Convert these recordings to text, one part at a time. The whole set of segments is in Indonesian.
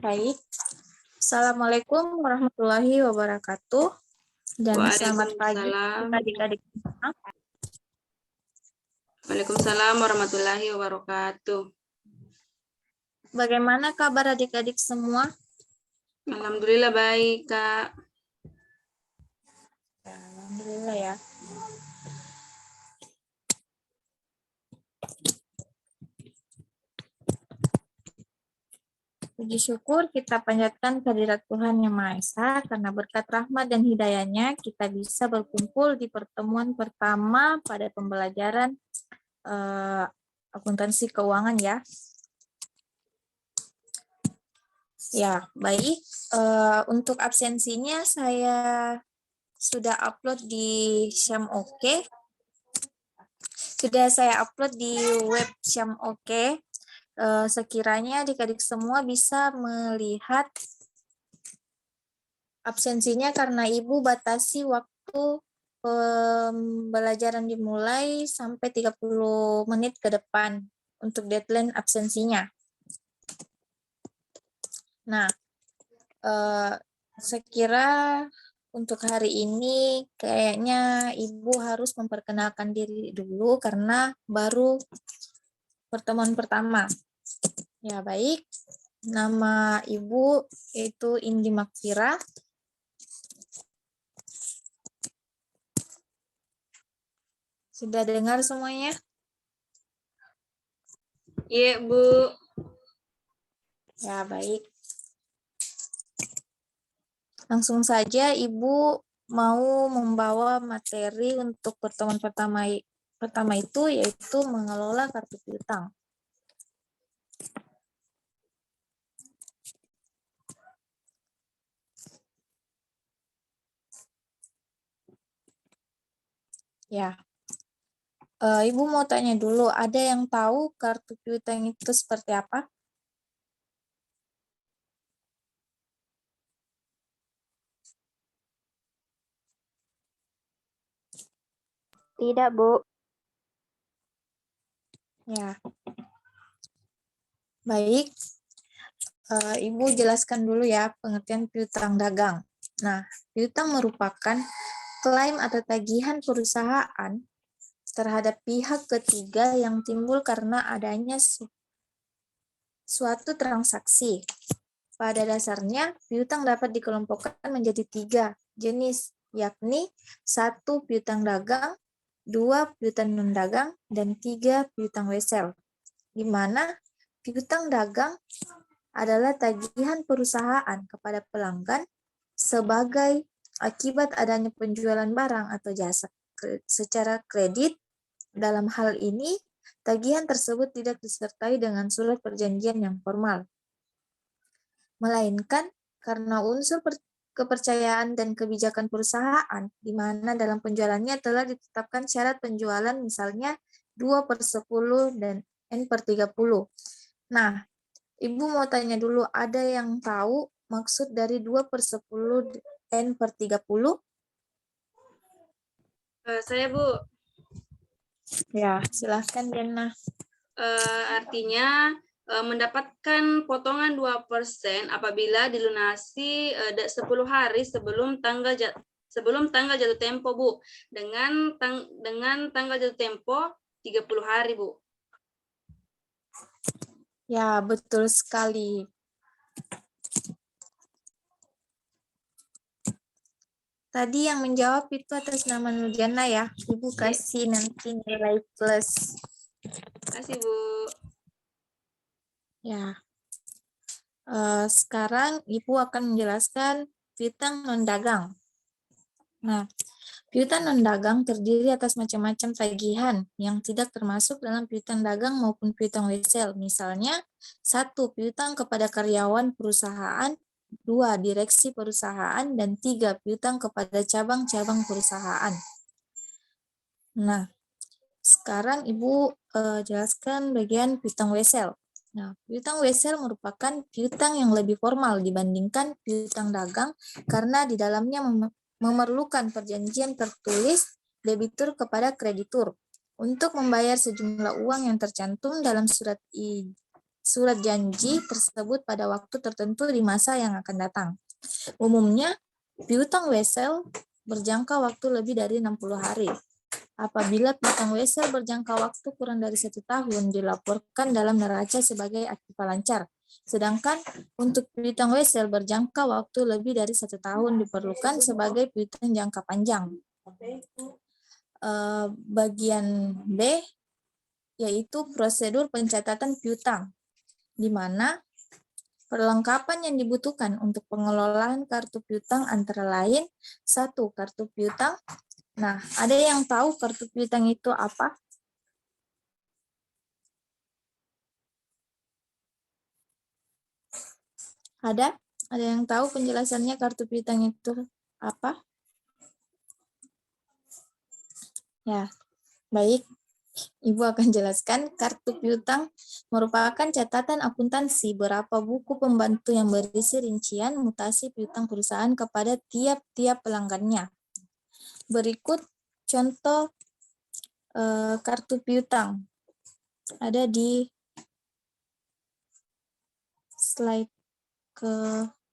Baik. Assalamualaikum warahmatullahi wabarakatuh. Dan selamat pagi Waalaikumsalam. adik-adik semua. Waalaikumsalam warahmatullahi wabarakatuh. Bagaimana kabar adik-adik semua? Alhamdulillah baik, Kak. Alhamdulillah ya. Puji syukur kita panjatkan kehadirat Tuhan Yang Maha Esa, karena berkat rahmat dan hidayahnya kita bisa berkumpul di pertemuan pertama pada pembelajaran akuntansi keuangan ya. Ya, baik. Untuk absensinya saya sudah upload di Syam Oke. Sudah saya upload di web Syam Oke. Sekiranya adik-adik semua bisa melihat absensinya, karena Ibu batasi waktu pembelajaran dimulai sampai 30 menit ke depan untuk deadline absensinya. Nah, saya kira untuk hari ini kayaknya Ibu harus memperkenalkan diri dulu karena baru pertemuan pertama. Ya, baik. Nama Ibu yaitu Indi Makfira. Sudah dengar semuanya? Iya, Bu. Ya, baik. Langsung saja Ibu mau membawa materi untuk pertemuan pertama itu, yaitu mengelola kartu piutang. Ya, Ibu mau tanya dulu, ada yang tahu kartu piutang itu seperti apa? Tidak, Bu. Ya, baik. Ibu jelaskan dulu ya pengertian piutang dagang. Nah, piutang merupakan klaim atau tagihan perusahaan terhadap pihak ketiga yang timbul karena adanya suatu transaksi. Pada dasarnya, piutang dapat dikelompokkan menjadi 3 jenis, yakni 1 piutang dagang, 2 piutang non-dagang, dan 3 piutang wesel. Di mana piutang dagang adalah tagihan perusahaan kepada pelanggan sebagai akibat adanya penjualan barang atau jasa secara kredit. Dalam hal ini, tagihan tersebut tidak disertai dengan surat perjanjian yang formal, melainkan karena unsur kepercayaan dan kebijakan perusahaan, di mana dalam penjualannya telah ditetapkan syarat penjualan, misalnya 2/10 dan N/30. Nah, Ibu mau tanya dulu, ada yang tahu maksud dari 2/10 N/30? Saya, Bu. Ya, silahkan Diana. Artinya mendapatkan potongan 2% apabila dilunasi 10 hari sebelum tanggal jatuh tempo, Bu. Dengan tanggal jatuh tempo 30 hari, Bu. Ya, betul sekali. Tadi yang menjawab itu atas nama Nurjana ya. Ibu kasih nanti nilai plus. Terima kasih, Bu. Ya. Sekarang Ibu akan menjelaskan piutang non-dagang. Nah, piutang non-dagang terdiri atas macam-macam tagihan yang tidak termasuk dalam piutang dagang maupun piutang wesel. Misalnya, 1. Piutang kepada karyawan perusahaan, 2. Direksi perusahaan, dan 3. Piutang kepada cabang-cabang perusahaan. Nah, sekarang Ibu jelaskan bagian piutang wesel. Nah, piutang wesel merupakan piutang yang lebih formal dibandingkan piutang dagang karena di dalamnya memerlukan perjanjian tertulis debitur kepada kreditur untuk membayar sejumlah uang yang tercantum dalam surat surat janji tersebut pada waktu tertentu di masa yang akan datang. Umumnya, piutang wesel berjangka waktu lebih dari 60 hari. Apabila piutang wesel berjangka waktu kurang dari 1 tahun, dilaporkan dalam neraca sebagai aktiva lancar. Sedangkan untuk piutang wesel berjangka waktu lebih dari 1 tahun diperlukan sebagai piutang jangka panjang. Bagian B yaitu prosedur pencatatan piutang, di mana perlengkapan yang dibutuhkan untuk pengelolaan kartu piutang antara lain 1. Kartu piutang. Nah, ada yang tahu kartu piutang itu apa? Ada? Ada yang tahu penjelasannya kartu piutang itu apa? Ya, baik. Ibu akan jelaskan, kartu piutang merupakan catatan akuntansi berapa buku pembantu yang berisi rincian mutasi piutang perusahaan kepada tiap-tiap pelanggannya. Berikut contoh kartu piutang. Ada di slide ke-5.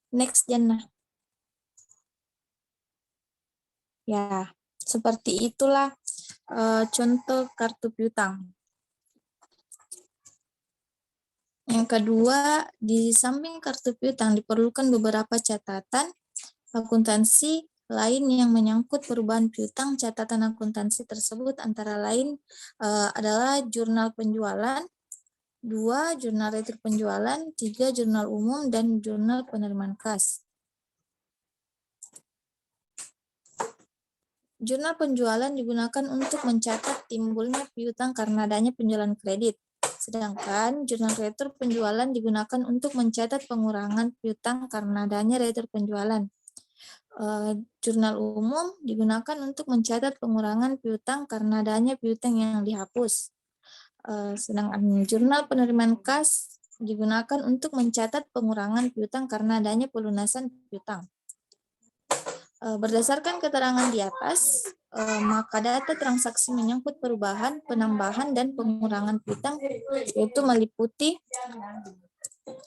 Next, Jannah. Ya, seperti itulah contoh kartu piutang. Yang kedua, di samping kartu piutang diperlukan beberapa catatan akuntansi lain yang menyangkut perubahan piutang. Catatan akuntansi tersebut antara lain adalah jurnal penjualan, 2. Jurnal retro penjualan, 3. Jurnal umum, dan jurnal penerimaan kas. Jurnal penjualan digunakan untuk mencatat timbulnya piutang karena adanya penjualan kredit. Sedangkan jurnal retro penjualan digunakan untuk mencatat pengurangan piutang karena adanya retro penjualan. Jurnal umum digunakan untuk mencatat pengurangan piutang karena adanya piutang yang dihapus. Sedangkan jurnal penerimaan kas digunakan untuk mencatat pengurangan piutang karena adanya pelunasan piutang. Berdasarkan keterangan di atas, maka data transaksi menyangkut perubahan, penambahan, dan pengurangan piutang yaitu meliputi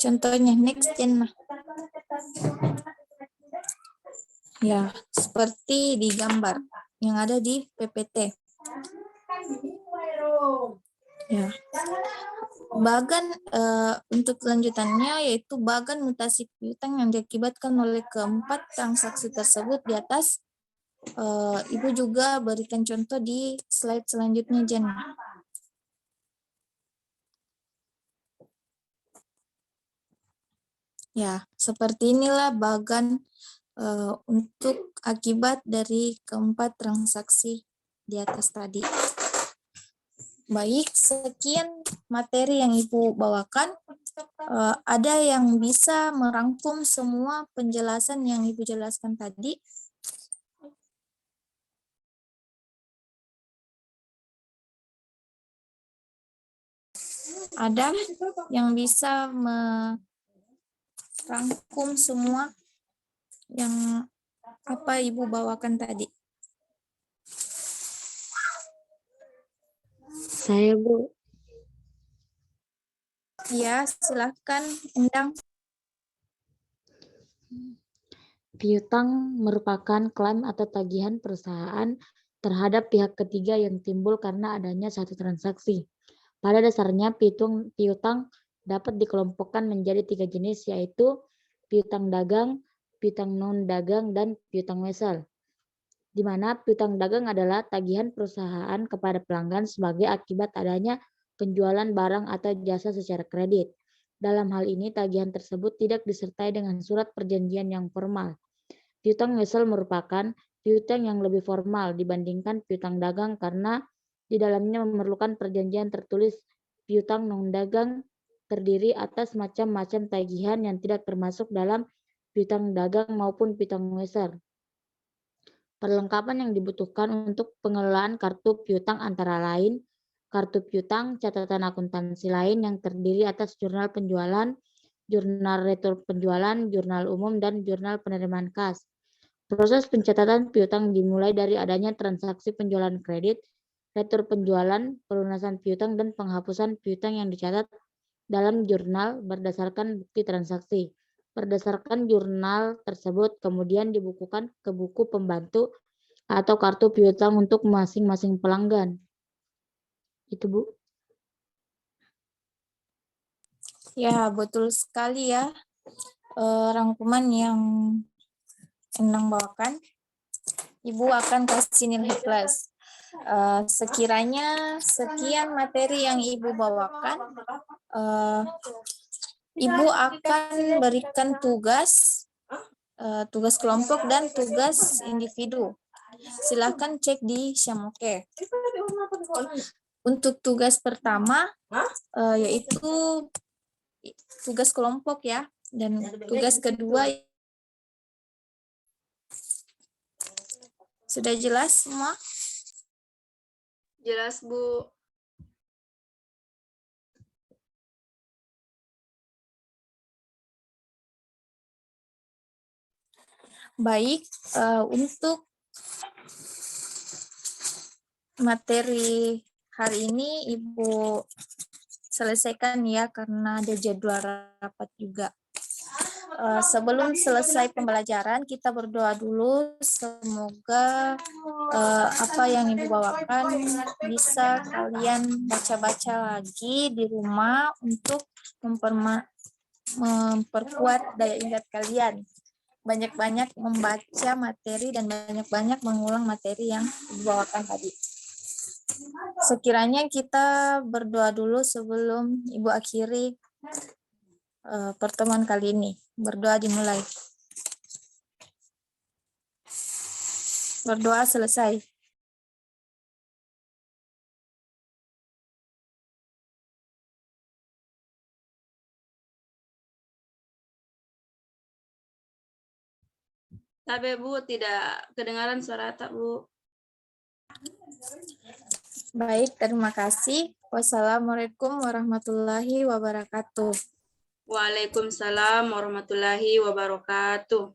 contohnya next Jannah. Ya, seperti di gambar yang ada di PPT. Ya. Bagan untuk lanjutannya yaitu bagan mutasi piutang yang diakibatkan oleh keempat transaksi tersebut di atas. Ibu juga berikan contoh di slide selanjutnya, Jen. Ya, seperti inilah bagan untuk akibat dari keempat transaksi di atas tadi. Baik, sekian materi yang Ibu bawakan. Ada yang bisa merangkum semua penjelasan yang Ibu jelaskan tadi? Ada yang bisa merangkum semua yang apa Ibu bawakan tadi? Saya, Bu. Ya, silakan, Endang. Piutang merupakan klaim atau tagihan perusahaan terhadap pihak ketiga yang timbul karena adanya satu transaksi. Pada dasarnya, piutang dapat dikelompokkan menjadi 3 jenis, yaitu piutang dagang, piutang non-dagang, dan piutang wesel. Di mana piutang dagang adalah tagihan perusahaan kepada pelanggan sebagai akibat adanya penjualan barang atau jasa secara kredit. Dalam hal ini, tagihan tersebut tidak disertai dengan surat perjanjian yang formal. Piutang wesel merupakan piutang yang lebih formal dibandingkan piutang dagang karena di dalamnya memerlukan perjanjian tertulis. Piutang non-dagang terdiri atas macam-macam tagihan yang tidak termasuk dalam piutang dagang maupun piutang wesel. Perlengkapan yang dibutuhkan untuk pengelolaan kartu piutang antara lain kartu piutang, catatan akuntansi lain yang terdiri atas jurnal penjualan, jurnal retur penjualan, jurnal umum, dan jurnal penerimaan kas. Proses pencatatan piutang dimulai dari adanya transaksi penjualan kredit, retur penjualan, pelunasan piutang, dan penghapusan piutang yang dicatat dalam jurnal berdasarkan bukti transaksi. Berdasarkan jurnal tersebut kemudian dibukukan ke buku pembantu atau kartu piutang untuk masing-masing pelanggan. Itu, Bu. Ya, betul sekali ya. Rangkuman yang Endang bawakan. Ibu akan kasih nilai plus. Sekiranya sekian materi yang Ibu bawakan, Ibu akan berikan tugas kelompok dan tugas individu. Silakan cek di Syamoke. Untuk tugas pertama, yaitu tugas kelompok ya, dan tugas kedua sudah jelas semua? Jelas, Bu. Baik, untuk materi hari ini Ibu selesaikan ya, karena ada jadwal rapat juga. Sebelum selesai pembelajaran, kita berdoa dulu. Semoga apa yang Ibu bawakan bisa kalian baca-baca lagi di rumah untuk memperkuat daya ingat kalian. Banyak-banyak membaca materi dan banyak-banyak mengulang materi yang dibawakan tadi. Sekiranya kita berdoa dulu sebelum Ibu akhiri pertemuan kali ini. Berdoa dimulai. Berdoa selesai. Tapi Bu, tidak kedengaran suara tak, Bu. Baik, terima kasih. Wassalamualaikum warahmatullahi wabarakatuh. Waalaikumsalam warahmatullahi wabarakatuh.